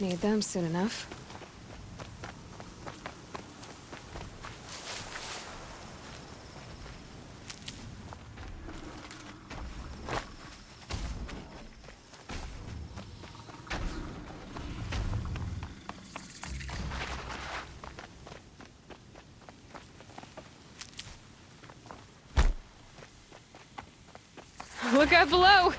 Need them soon enough. Look out below!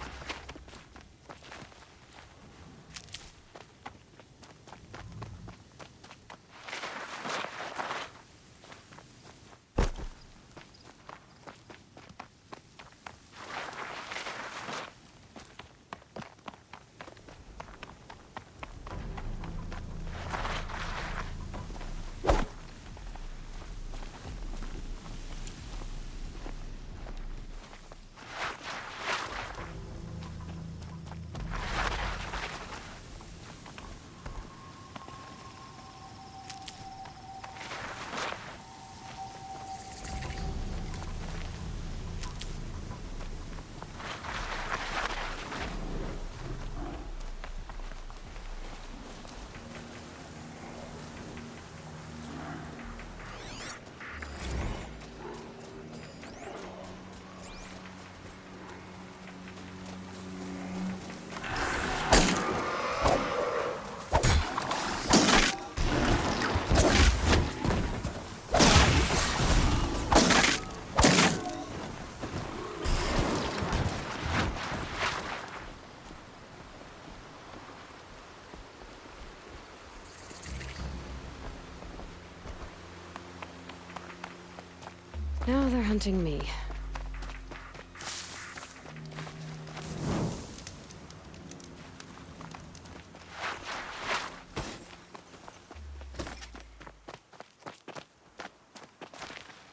Now they're hunting me.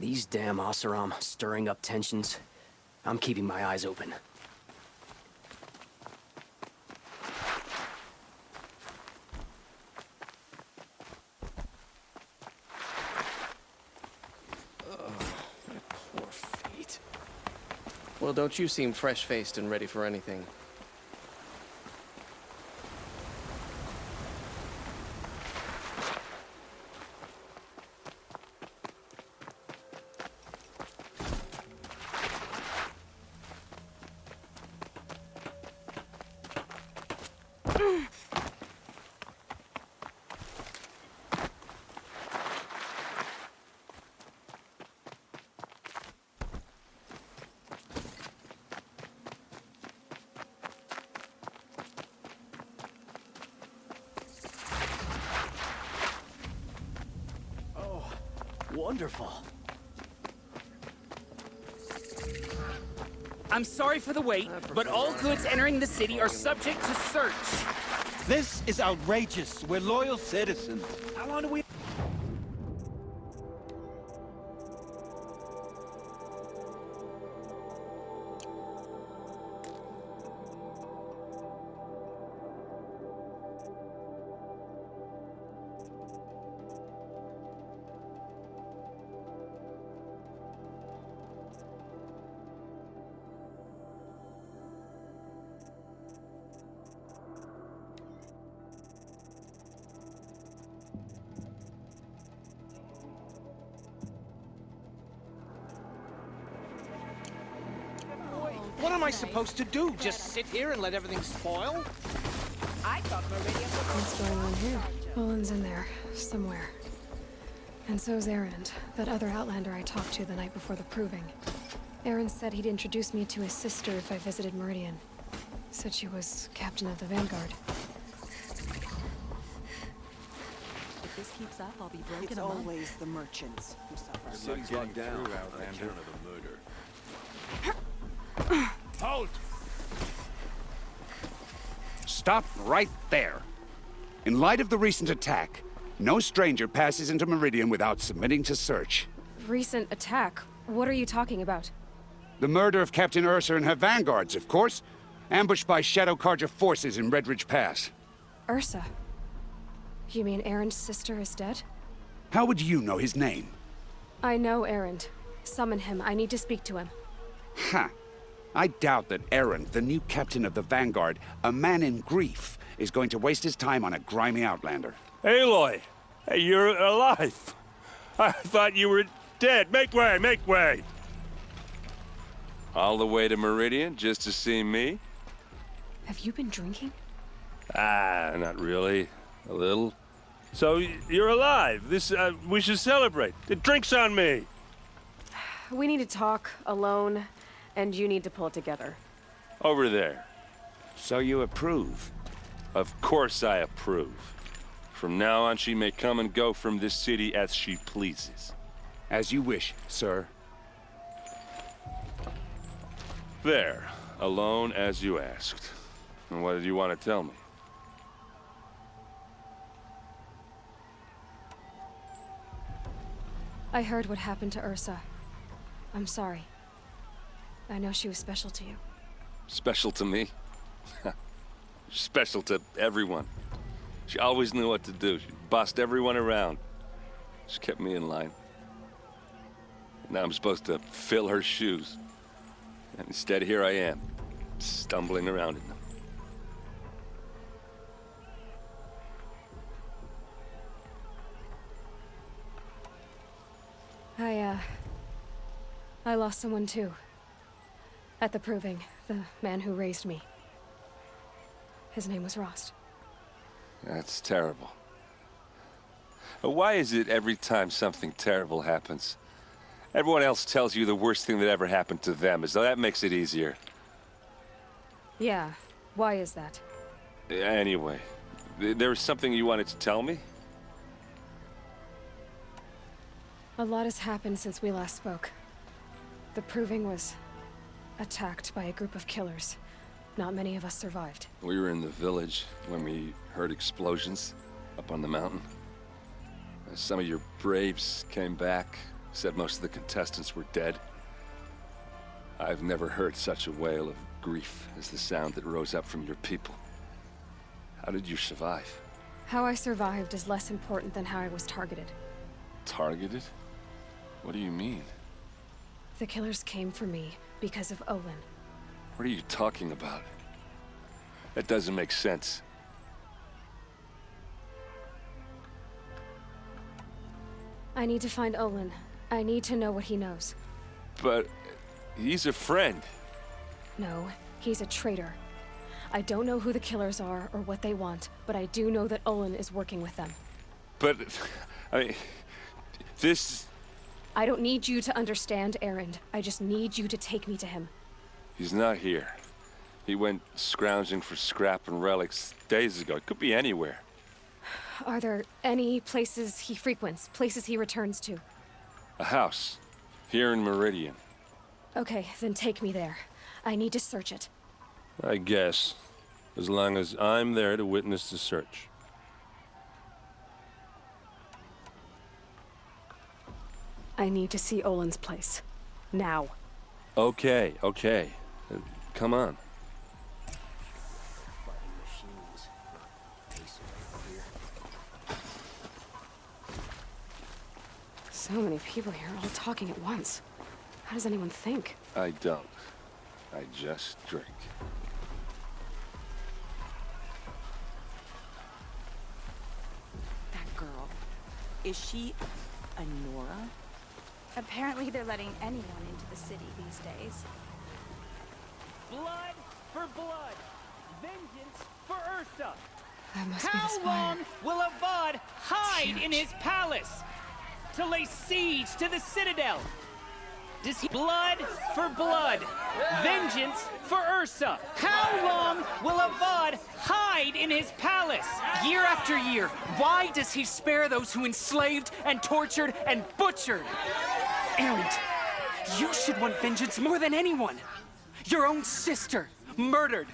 These damn Oseram stirring up tensions. I'm keeping my eyes open. Poor feet. Well, don't you seem fresh-faced and ready for anything. Wonderful. I'm sorry for the wait, but all goods entering the city are subject to search. This is outrageous. We're loyal citizens. How long do we... What am I supposed to do? Just sit here and let everything spoil? I thought Meridian was... What's going on here? Olin's in there, somewhere. And so's Erend, that other Outlander I talked to the night before the proving. Erend said he'd introduce me to his sister if I visited Meridian. Said she was captain of the Vanguard. If this keeps up, I'll be broken It's a month. always the merchants who suffer. City's locked down on account of the murder. Halt! Stop right there. In light of the recent attack, no stranger passes into Meridian without submitting to search. Recent attack? What are you talking about? The murder of Captain Ursa and her vanguards, of course. Ambushed by Shadow Carja forces in Redridge Pass. Ursa? You mean Erend's sister is dead? How would you know his name? I know Erend. Summon him. I need to speak to him. Ha! I doubt that Aaron, the new captain of the Vanguard, a man in grief, is going to waste his time on a grimy outlander. Aloy! Hey, you're alive! I thought you were dead. Make way, make way! All the way to Meridian just to see me? Have you been drinking? Ah, not really. A little. So, you're alive. We should celebrate. The drink's on me. We need to talk alone, and you need to pull it together. Over there. So you approve? Of course I approve. From now on, she may come and go from this city as she pleases. As you wish, sir. There. Alone as you asked. And what did you want to tell me? I heard what happened to Ursa. I'm sorry. I know she was special to you. Special to me? Special to everyone. She always knew what to do. She bossed everyone around. She kept me in line. Now I'm supposed to fill her shoes. And instead, here I am, stumbling around in them. I lost someone too. At the proving, the man who raised me. His name was Rost. That's terrible. Why is it every time something terrible happens, everyone else tells you the worst thing that ever happened to them, as though that makes it easier? Yeah, why is that? Anyway, there was something you wanted to tell me? A lot has happened since we last spoke. The proving was attacked by a group of killers. Not many of us survived. We were in the village when we heard explosions up on the mountain. Some of your braves came back, said most of the contestants were dead. I've never heard such a wail of grief as the sound that rose up from your people. How did you survive? How I survived is less important than how I was targeted. Targeted? What do you mean? The killers came for me because of Olin. What are you talking about? That doesn't make sense. I need to find Olin. I need to know what he knows. But he's a friend. No, he's a traitor. I don't know who the killers are or what they want, but I do know that Olin is working with them. But, I mean, this... I don't need you to understand, Erend. I just need you to take me to him. He's not here. He went scrounging for scrap and relics days ago. It could be anywhere. Are there any places he frequents, places he returns to? A house. Here in Meridian. Okay, then take me there. I need to search it. I guess. As long as I'm there to witness the search. I need to see Olin's place. Now. Okay, okay. Come on. So many people here, all talking at once. How does anyone think? I don't. I just drink. That girl. Is she a Nora? Apparently they're letting anyone into the city these days. Blood for blood. Vengeance for Ursa. That must be the How spire. long will Avad hide in his palace? To lay siege to the citadel? Does he blood for blood? Vengeance for Ursa. How long will Avad hide in his palace? Year after year, why does he spare those who enslaved and tortured and butchered? Erend, you should want vengeance more than anyone. Your own sister, murdered,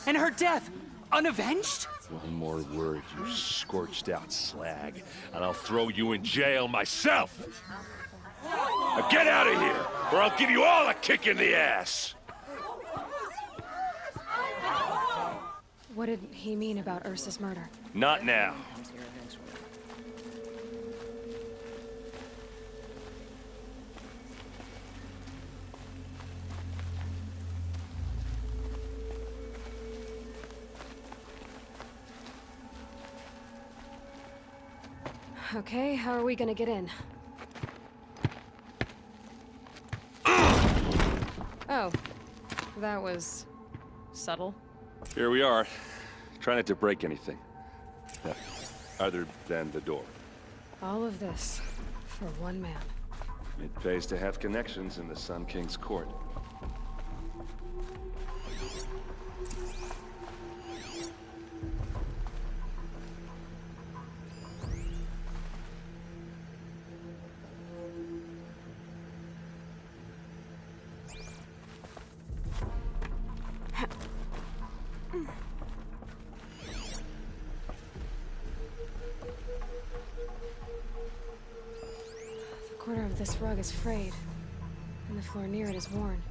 and her death, unavenged? One more word, you scorched out slag, and I'll throw you in jail myself! Now get out of here, or I'll give you all a kick in the ass! What did he mean about Ursa's murder? Not now. Okay, how are we gonna get in? Oh, that was subtle. Here we are. Try not to break anything. Other than the door. All of this for one man. It pays to have connections in the Sun King's court. The corner of this rug is frayed, and the floor near it is worn.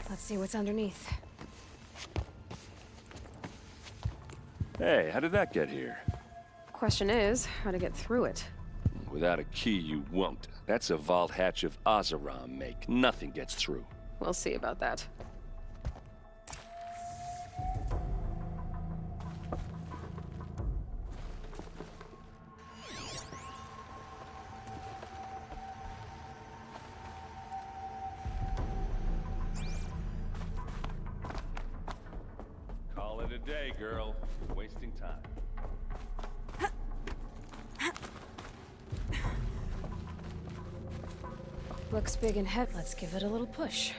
Let's see what's underneath. Hey, how did that get here? Question is, how to get through it. Without a key, you won't. That's a vault hatch of Oseram make. Nothing gets through. We'll see about that. Call it a day, girl. Wasting time. Looks big and heavy. Let's give it a little push.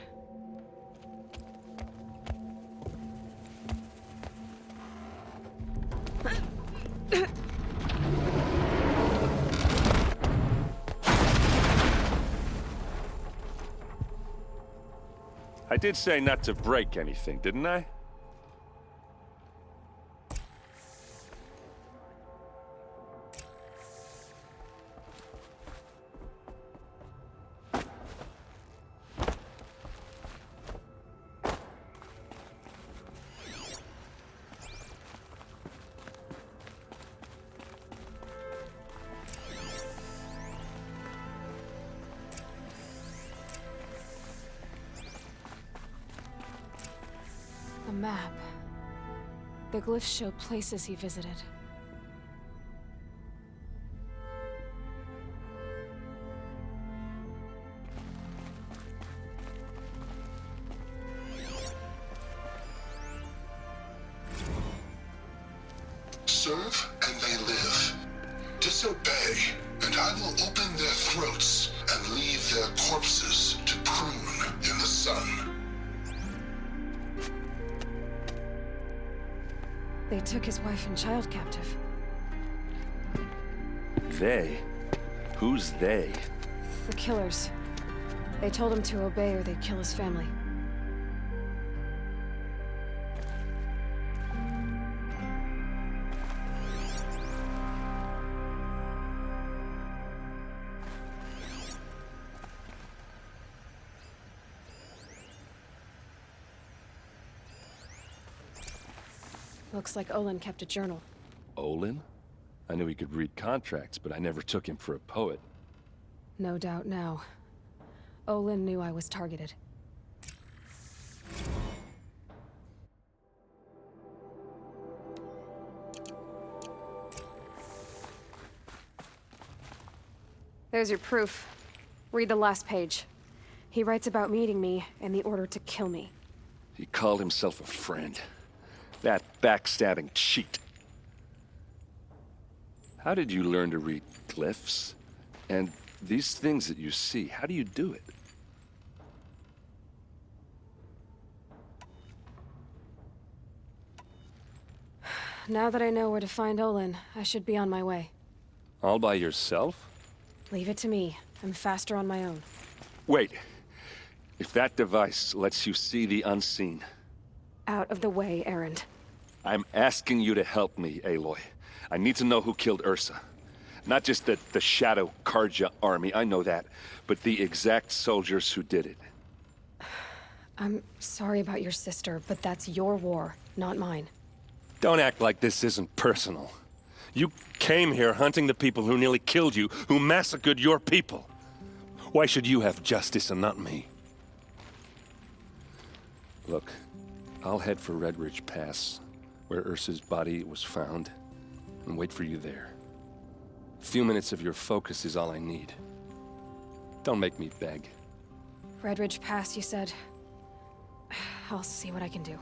I did say not to break anything, didn't I? A map. The glyphs show places he visited. Serve and they live. Disobey, and I will open their throats and leave their corpses to prune in the sun. They took his wife and child captive. They? Who's they? The killers. They told him to obey or they'd kill his family. Looks like Olin kept a journal. Olin? I knew he could read contracts, but I never took him for a poet. No doubt now. Olin knew I was targeted. There's your proof. Read the last page. He writes about meeting me and the order to kill me. He called himself a friend. That backstabbing cheat. How did you learn to read glyphs? And these things that you see, how do you do it? Now that I know where to find Olin, I should be on my way. All by yourself? Leave it to me. I'm faster on my own. Wait. If that device lets you see the unseen... Out of the way, Erend. I'm asking you to help me, Aloy. I need to know who killed Ursa. Not just the Shadow Karja army, I know that, but the exact soldiers who did it. I'm sorry about your sister, but that's your war, not mine. Don't act like this isn't personal. You came here hunting the people who nearly killed you, who massacred your people. Why should you have justice and not me? Look, I'll head for Red Ridge Pass, where Ursa's body was found, and wait for you there. A few minutes of your focus is all I need. Don't make me beg. Red Ridge Pass, you said? I'll see what I can do.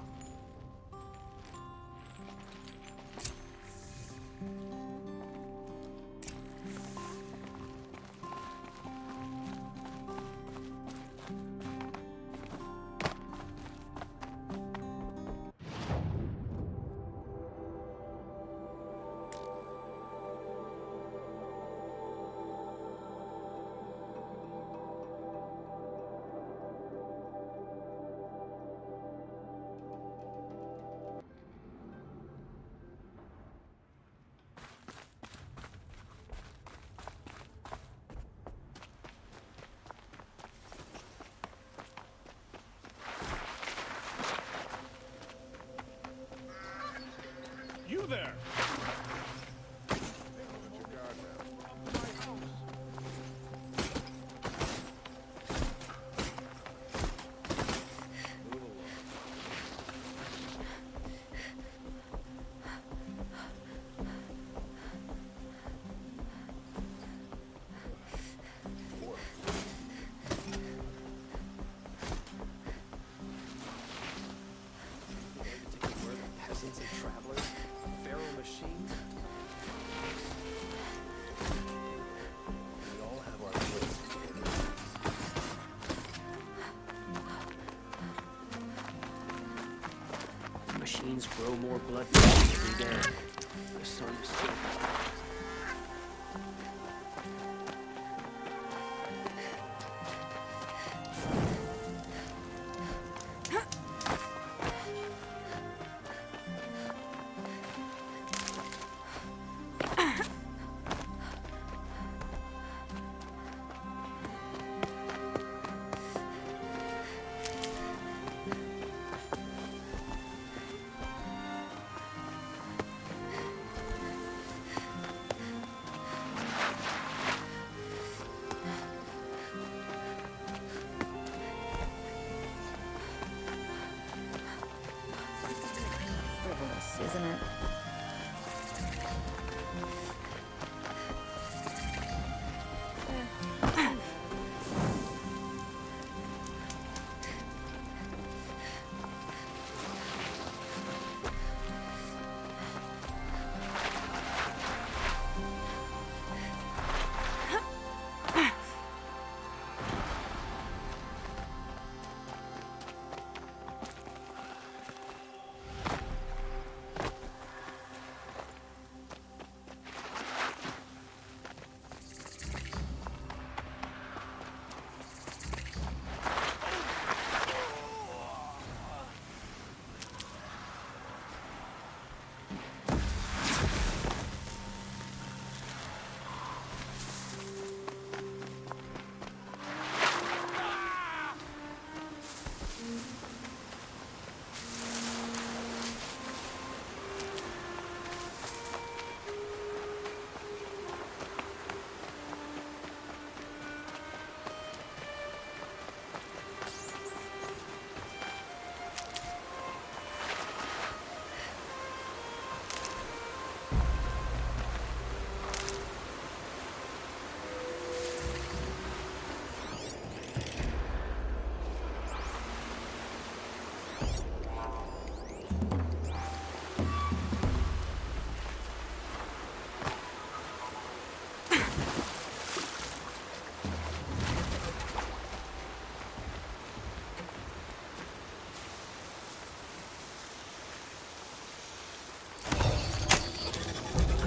You there! Peasants and travelers, feral machines. We all have our place. Machines grow more blood every day. The sun is still. Isn't it?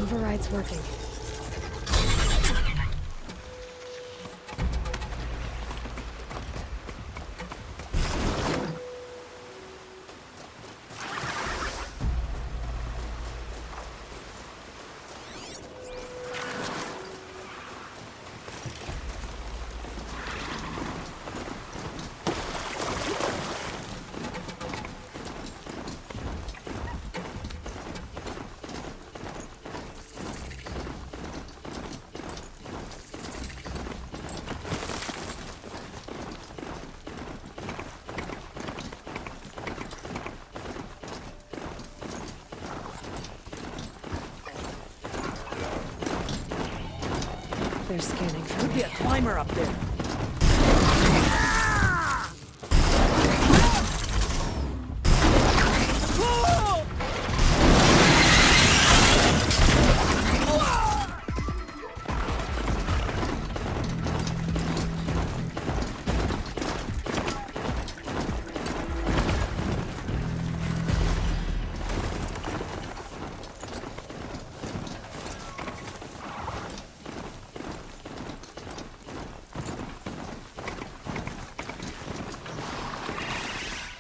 Override's working. They're scanning for Could me. be a climber up there.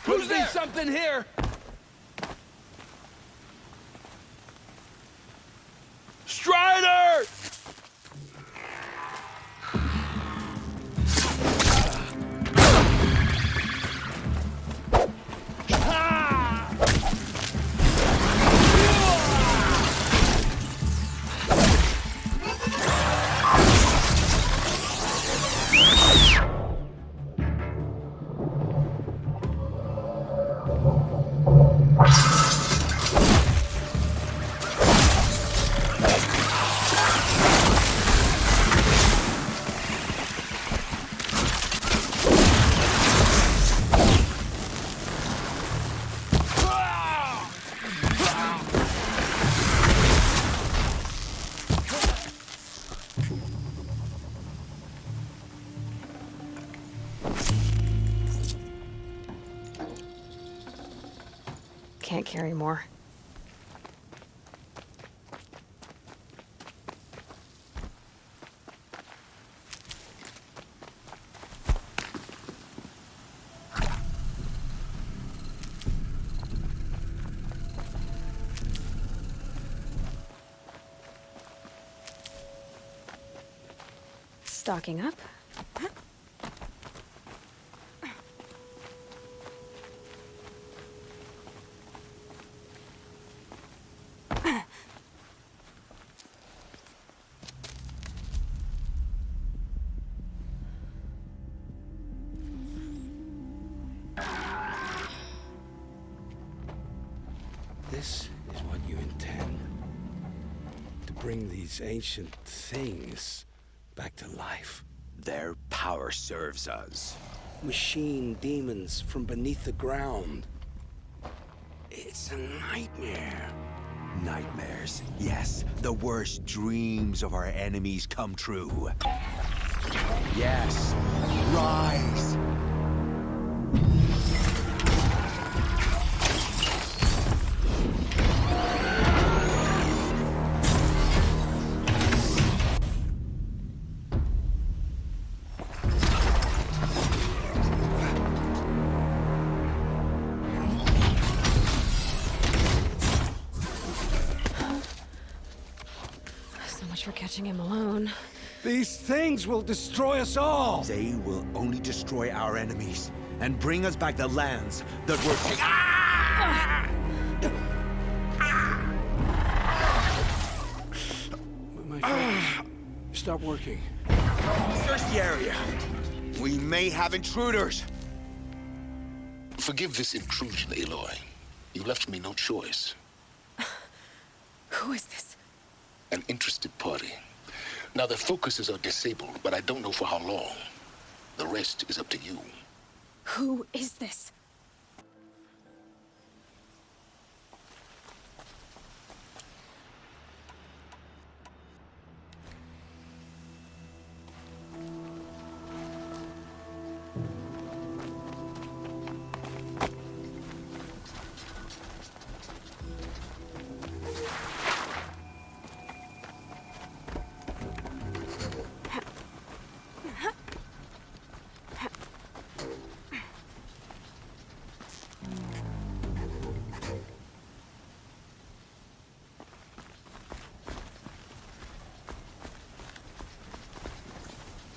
Who's there? Something here! Strider! Can't carry more. Stocking up. This is what you intend. To bring these ancient things back to life. Their power serves us. Machine demons from beneath the ground. It's a nightmare. Nightmares. Yes, the worst dreams of our enemies come true. Yes, rise! So much for catching him alone. These things will destroy us all! They will only destroy our enemies and bring us back the lands that were My friend, stop working. Search the area. We may have intruders. Forgive this intrusion, Aloy. You left me no choice. Who is this? An interested party. Now, their focuses are disabled, but I don't know for how long. The rest is up to you. Who is this?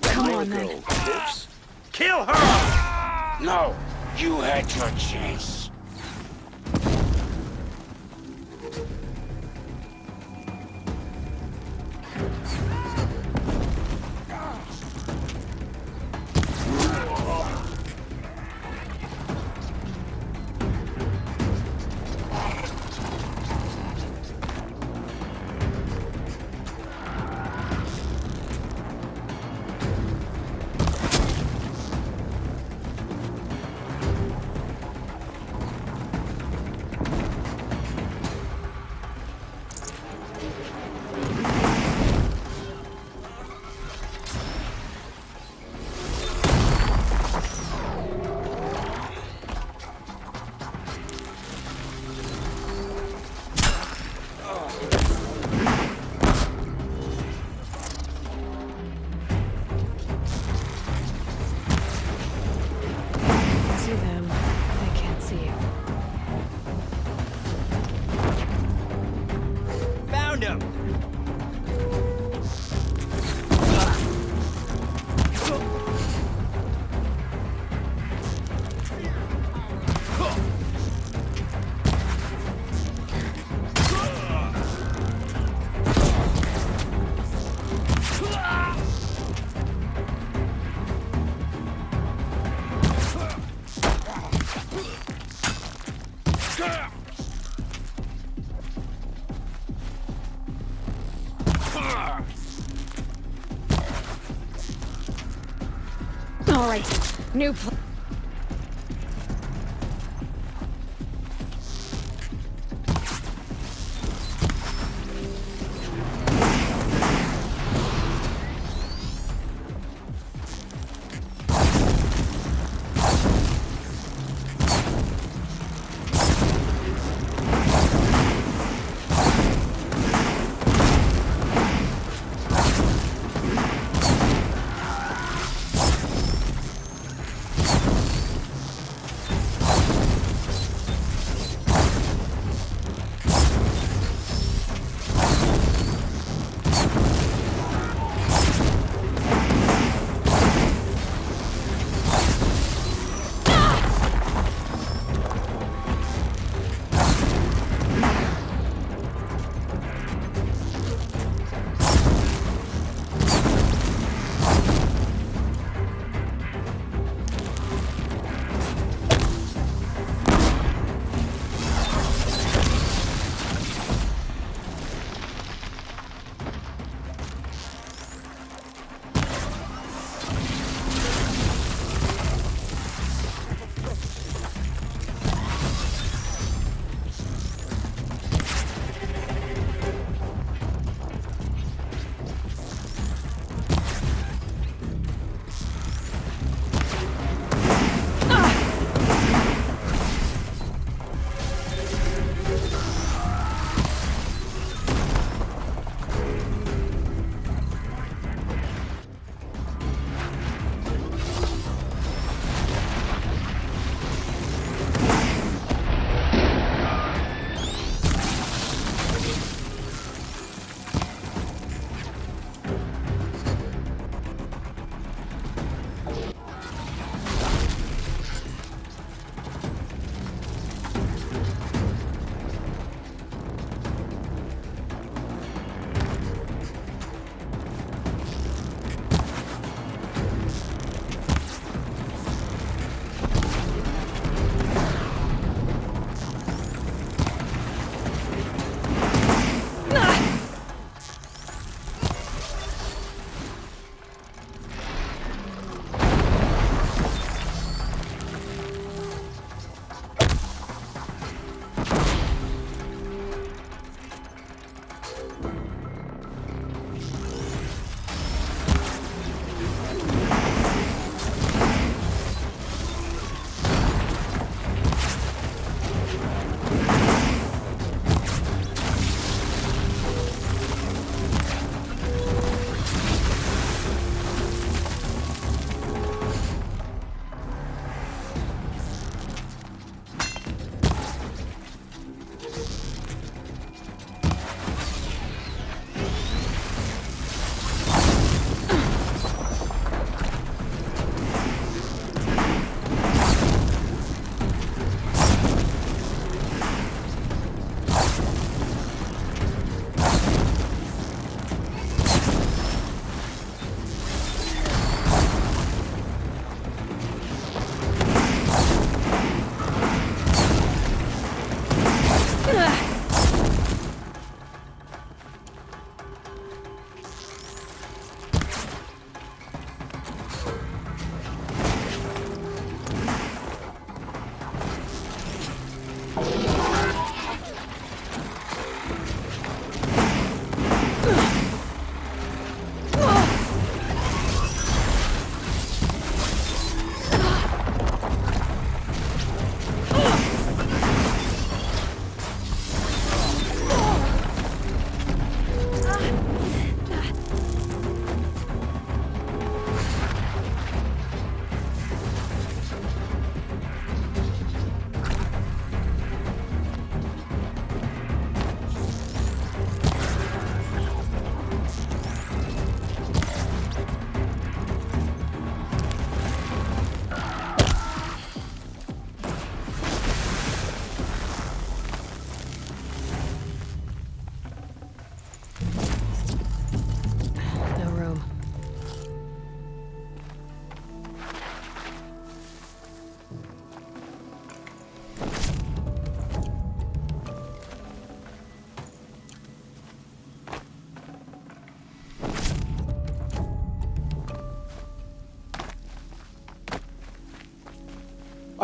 Come on, then. Kill her! No, you had your chance. All right, new plan.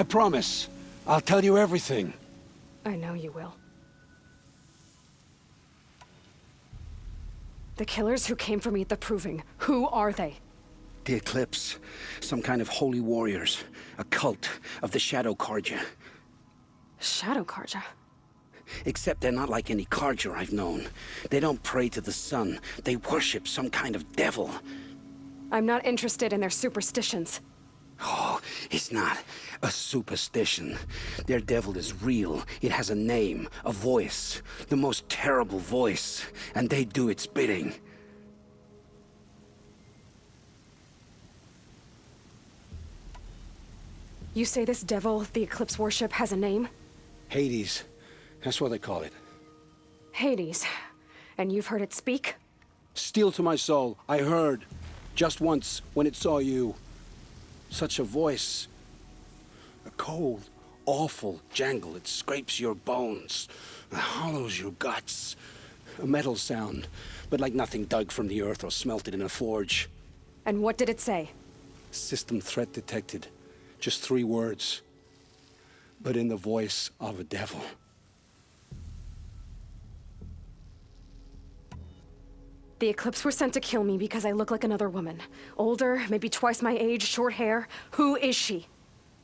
I promise. I'll tell you everything. I know you will. The killers who came for me at the Proving, who are they? The Eclipse. Some kind of holy warriors. A cult of the Shadow Carja. Shadow Carja? Except they're not like any Carja I've known. They don't pray to the sun. They worship some kind of devil. I'm not interested in their superstitions. Oh, it's not a superstition. Their devil is real. It has a name, a voice. The most terrible voice. And they do its bidding. You say this devil the Eclipse worship has a name? Hades. That's what they call it. Hades. And you've heard it speak? Steel to my soul. I heard. Just once, when it saw you. Such a voice. A cold, awful jangle. It scrapes your bones. It hollows your guts. A metal sound, but like nothing dug from the earth or smelted in a forge. And what did it say? System threat detected. Just 3 words. But in the voice of a devil. The Eclipse were sent to kill me because I look like another woman. Older, maybe twice my age, short hair. Who is she?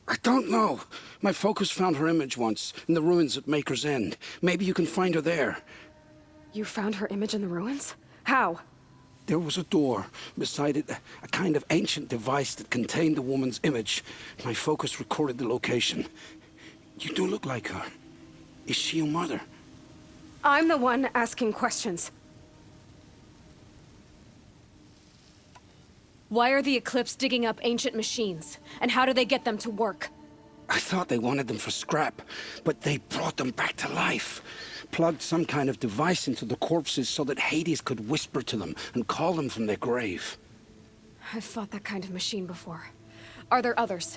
I don't know. My focus found her image once, in the ruins at Maker's End. Maybe you can find her there. You found her image in the ruins? How? There was a door. Beside it, a kind of ancient device that contained the woman's image. My focus recorded the location. You do look like her. Is she your mother? I'm the one asking questions. Why are the Eclipse digging up ancient machines? And how do they get them to work? I thought they wanted them for scrap, but they brought them back to life. Plugged some kind of device into the corpses so that Hades could whisper to them and call them from their grave. I've fought that kind of machine before. Are there others?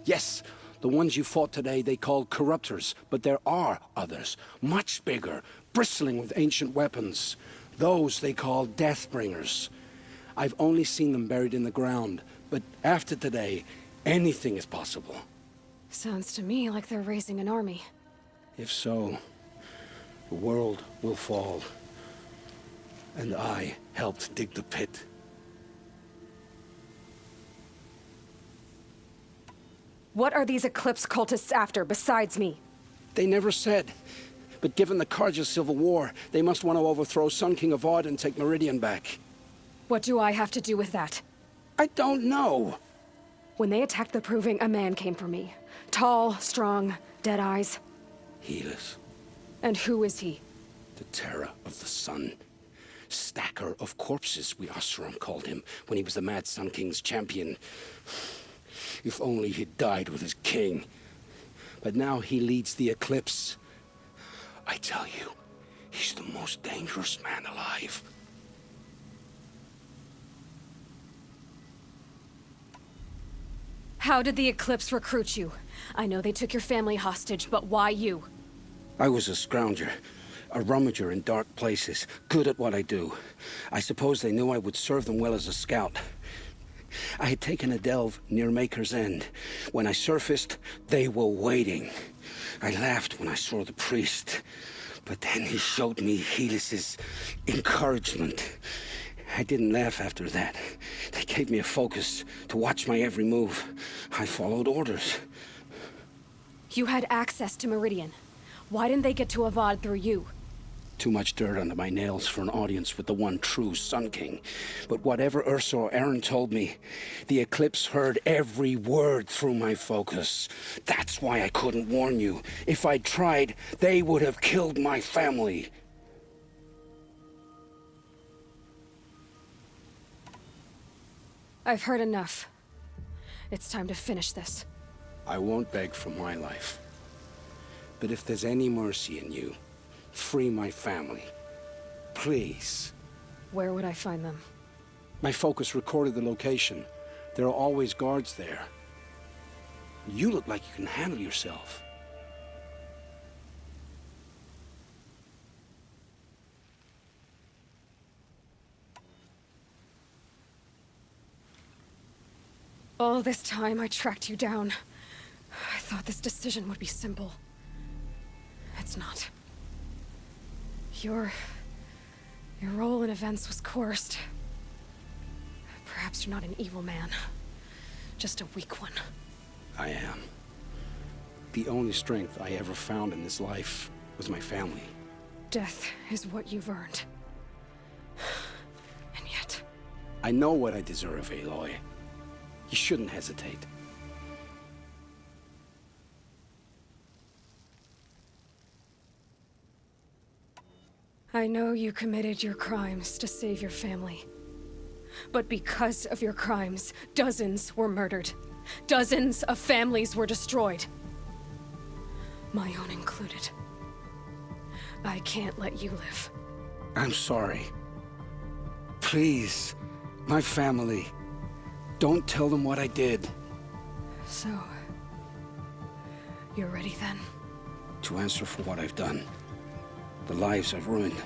Yes, the ones you fought today they called corruptors, but there are others, much bigger, bristling with ancient weapons. Those they call Deathbringers. I've only seen them buried in the ground, but after today, anything is possible. Sounds to me like they're raising an army. If so, the world will fall. And I helped dig the pit. What are these Eclipse cultists after, besides me? They never said. But given the Carja civil war, they must want to overthrow Sun King of Odd and take Meridian back. What do I have to do with that? I don't know. When they attacked the Proving, a man came for me. Tall, strong, dead eyes. Healers. And who is he? The terror of the sun. Stacker of corpses, we Oseram called him, when he was the Mad Sun King's champion. If only he'd died with his king. But now he leads the Eclipse. I tell you, he's the most dangerous man alive. How did the Eclipse recruit you? I know they took your family hostage, but why you? I was a scrounger, a rummager in dark places, good at what I do. I suppose they knew I would serve them well as a scout. I had taken a delve near Maker's End. When I surfaced, they were waiting. I laughed when I saw the priest, but then he showed me Helis's encouragement. I didn't laugh after that. They gave me a focus to watch my every move. I followed orders. You had access to Meridian. Why didn't they get to Avad through you? Too much dirt under my nails for an audience with the one true Sun King. But whatever Ursa or Aaron told me, the Eclipse heard every word through my focus. That's why I couldn't warn you. If I'd tried, they would have killed my family. I've heard enough. It's time to finish this. I won't beg for my life. But if there's any mercy in you, free my family. Please. Where would I find them? My focus recorded the location. There are always guards there. You look like you can handle yourself. All this time I tracked you down. I thought this decision would be simple. It's not. Your role in events was coerced. Perhaps you're not an evil man, just a weak one. I am. The only strength I ever found in this life was my family. Death is what you've earned. And yet... I know what I deserve, Aloy. You shouldn't hesitate. I know you committed your crimes to save your family. But because of your crimes, dozens were murdered. Dozens of families were destroyed. My own included. I can't let you live. I'm sorry. Please, my family. Don't tell them what I did. So... you're ready then? To answer for what I've done. The lives I've ruined.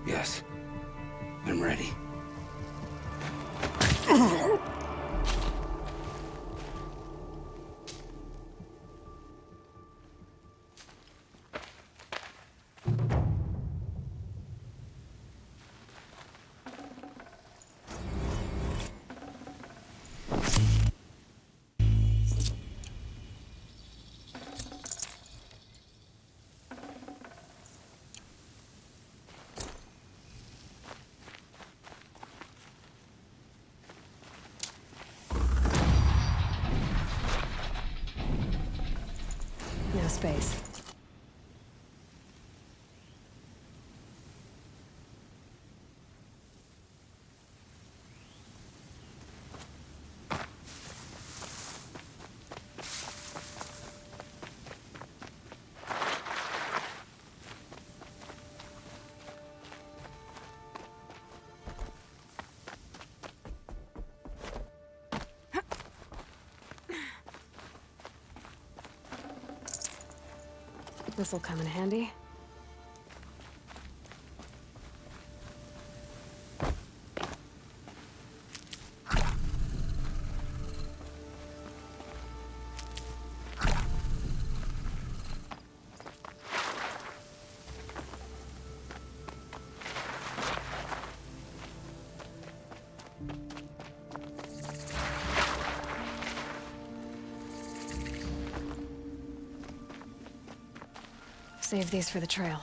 Yes, I'm ready. No space. This'll come in handy. Save these for the trail.